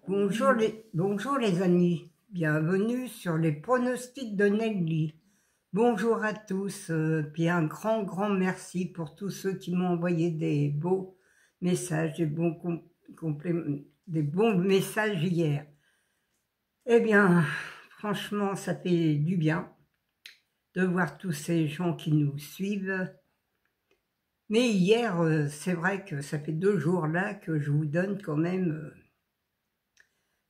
Bonjour les amis, bienvenue sur les pronostics de Nelly. Bonjour à tous, puis un grand merci pour tous ceux qui m'ont envoyé des beaux messages, des bons messages hier. Eh bien, franchement, ça fait du bien de voir tous ces gens qui nous suivent. Mais hier, c'est vrai que ça fait 2 jours là que je vous donne quand même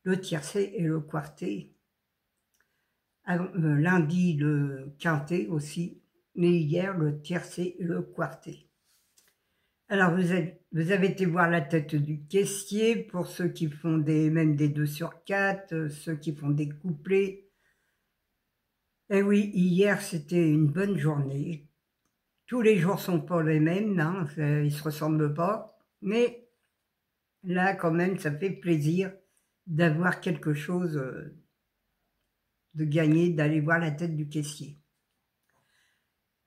le tiercé et le quarté. Lundi, le quintet aussi, mais hier, le tiercé et le quarté. Alors, vous avez été voir la tête du caissier pour ceux qui font même des 2 sur 4, ceux qui font des couplets. Eh oui, hier, c'était une bonne journée. Tous les jours sont pas les mêmes, hein, ils se ressemblent pas, mais là, quand même, ça fait plaisir d'avoir quelque chose de gagner, d'aller voir la tête du caissier.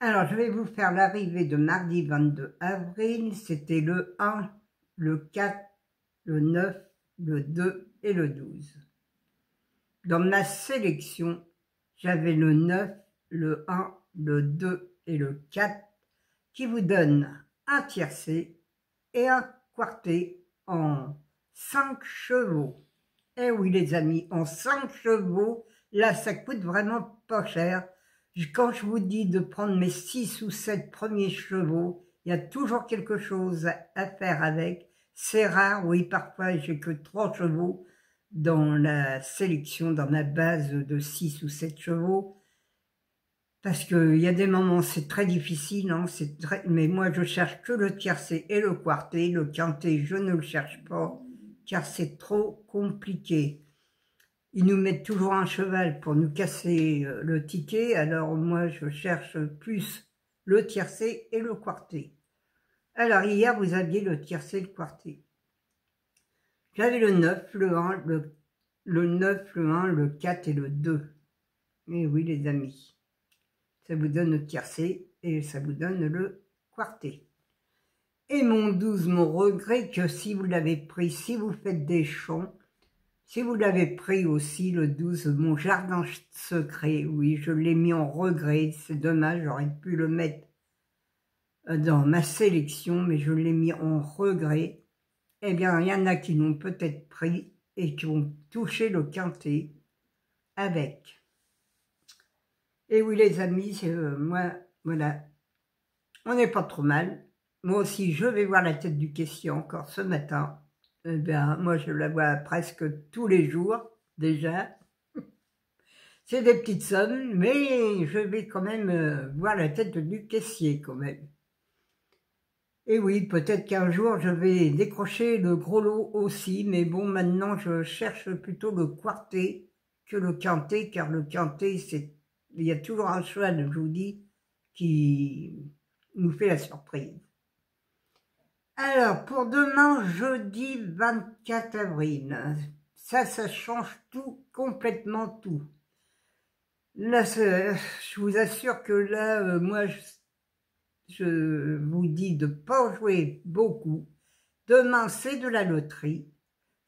Alors, je vais vous faire l'arrivée de mardi 22 avril. C'était le 1, le 4, le 9, le 2 et le 12. Dans ma sélection, j'avais le 9, le 1, le 2 et le 4 qui vous donnent un tiercé et un quarté en 5 chevaux. Eh oui les amis, en 5 chevaux, là ça coûte vraiment pas cher. Quand je vous dis de prendre mes 6 ou 7 premiers chevaux, il y a toujours quelque chose à faire avec. C'est rare, oui, parfois j'ai que 3 chevaux dans la sélection, dans ma base de 6 ou 7 chevaux. Parce qu'il y a des moments, c'est très difficile, hein, mais moi je cherche que le tiercé et le quarté. Le quintet, je ne le cherche pas, car c'est trop compliqué. Ils nous mettent toujours un cheval pour nous casser le ticket, alors moi je cherche plus le tiercé et le quarté. Alors hier vous aviez le tiercé et le quarté. J'avais le 9, le 1, le 9, le 1, le 4 et le 2. Et oui les amis, ça vous donne le tiercé et ça vous donne le quarté. Et mon 12, mon regret que si vous l'avez pris, si vous faites des champs, si vous l'avez pris aussi, le 12, mon jardin secret, oui, je l'ai mis en regret, c'est dommage, j'aurais pu le mettre dans ma sélection, mais je l'ai mis en regret. Eh bien, il y en a qui l'ont peut-être pris et qui ont touché le quintet avec. Et oui, les amis, moi, voilà, on n'est pas trop mal. Moi aussi, je vais voir la tête du caissier encore ce matin. Eh bien, moi, je la vois presque tous les jours, déjà. C'est des petites sommes, mais je vais quand même voir la tête du caissier, quand même. Et oui, peut-être qu'un jour, je vais décrocher le gros lot aussi, mais bon, maintenant, je cherche plutôt le quarté que le quintet, car le quintet, il y a toujours un cheval, je vous dis, qui nous fait la surprise. Alors, pour demain, jeudi 24 avril, ça change tout, complètement tout. Là, je vous assure que là, moi, je vous dis de ne pas jouer beaucoup. Demain, c'est de la loterie.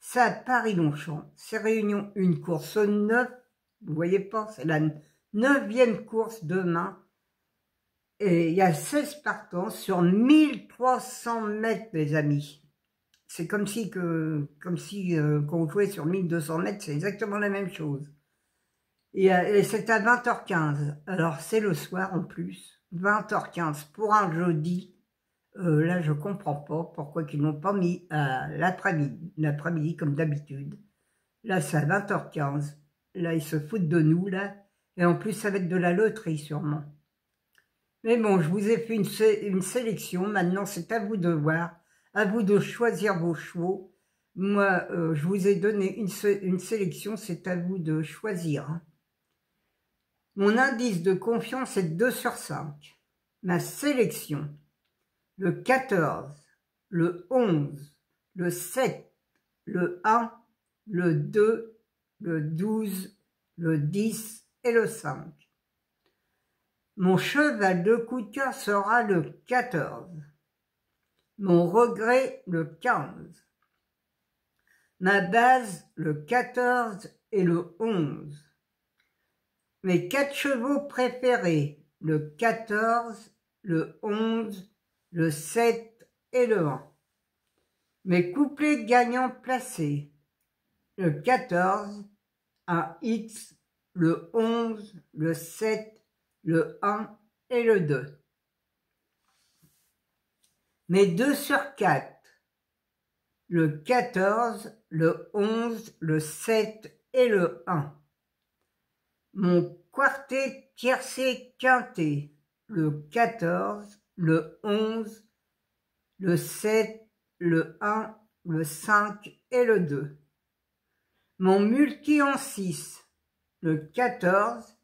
C'est à Paris-Longchamp. C'est Réunion 1, course 9. Vous voyez pas, c'est la 9e course demain. Et il y a 16 partants sur 1300 mètres, les amis. C'est comme si qu'on jouait sur 1200 mètres, c'est exactement la même chose. Et c'est à 20h15. Alors, c'est le soir en plus. 20h15 pour un jeudi. Là, je comprends pas pourquoi ils n'ont pas mis l'après-midi comme d'habitude. Là, c'est à 20h15. Là, ils se foutent de nous, là. Et en plus, ça va être de la loterie, sûrement. Mais bon, je vous ai fait une sélection. Maintenant, c'est à vous de voir. À vous de choisir vos chevaux. Moi, je vous ai donné une sélection. C'est à vous de choisir. Hein. Mon indice de confiance est 2 sur 5. Ma sélection, le 14, le 11, le 7, le 1, le 2, le 12, le 10 et le 5. Mon cheval de coup de cœur sera le 14. Mon regret, le 15. Ma base, le 14 et le 11. Mes 4 chevaux préférés, le 14, le 11, le 7 et le 1. Mes couplets gagnants placés, le 14, un X, le 11, le 7, le 1 et le 2. Mes 2 sur 4, le 14, le 11, le 7 et le 1. Mon quartet tiercé quintet, le 14, le 11, le 7, le 1, le 5 et le 2. Mon multi en 6, le 14,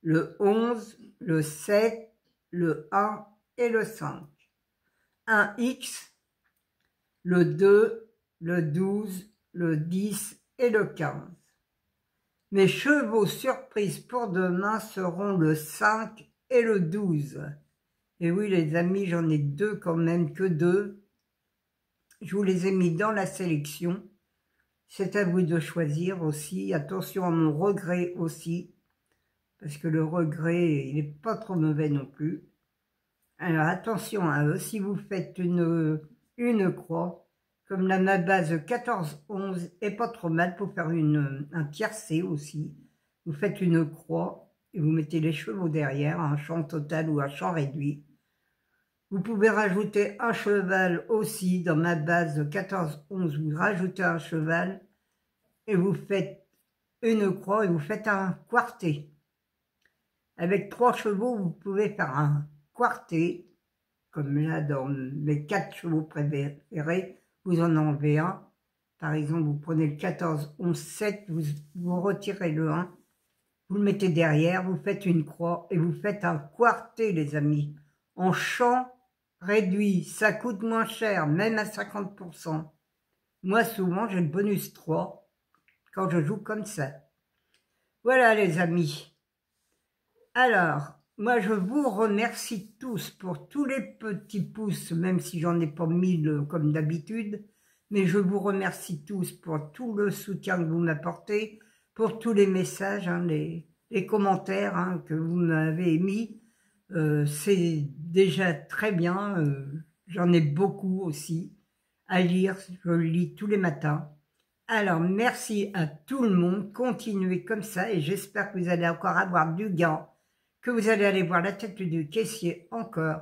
le 11, le 7, le 1 et le 5. Un X, le 2, le 12, le 10 et le 15. Mes chevaux surprises pour demain seront le 5 et le 12. Et oui les amis, j'en ai 2 quand même, que 2. Je vous les ai mis dans la sélection. C'est à vous de choisir aussi. Attention à mon regret aussi. Parce que le regret, il n'est pas trop mauvais non plus. Alors attention à eux. Si vous faites une croix, comme ma base 14-11 est pas trop mal pour faire un tiercé aussi. Vous faites une croix et vous mettez les chevaux derrière, un champ total ou un champ réduit. Vous pouvez rajouter un cheval aussi dans ma base 14-11. Vous rajoutez un cheval et vous faites une croix et vous faites un quartet. Avec 3 chevaux, vous pouvez faire un quartet, comme là dans mes 4 chevaux préférés. Vous en enlevez un. Par exemple, vous prenez le 14, 11, 7, vous retirez le 1, vous le mettez derrière, vous faites une croix et vous faites un quartet, les amis. En champ réduit, ça coûte moins cher, même à 50%. Moi, souvent, j'ai le bonus 3 quand je joue comme ça. Voilà, les amis. Alors, moi, je vous remercie tous pour tous les petits pouces, même si j'en ai pas 1000 comme d'habitude. Mais je vous remercie tous pour tout le soutien que vous m'apportez, pour tous les messages, hein, les commentaires hein, que vous m'avez émis. C'est déjà très bien. J'en ai beaucoup aussi à lire. Je le lis tous les matins. Alors, merci à tout le monde. Continuez comme ça et j'espère que vous allez encore avoir du gain, que vous allez aller voir la tête du caissier encore.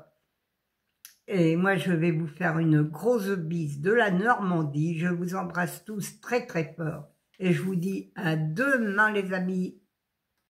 Et moi, je vais vous faire une grosse bise de la Normandie. Je vous embrasse tous très très fort. Et je vous dis à demain les amis.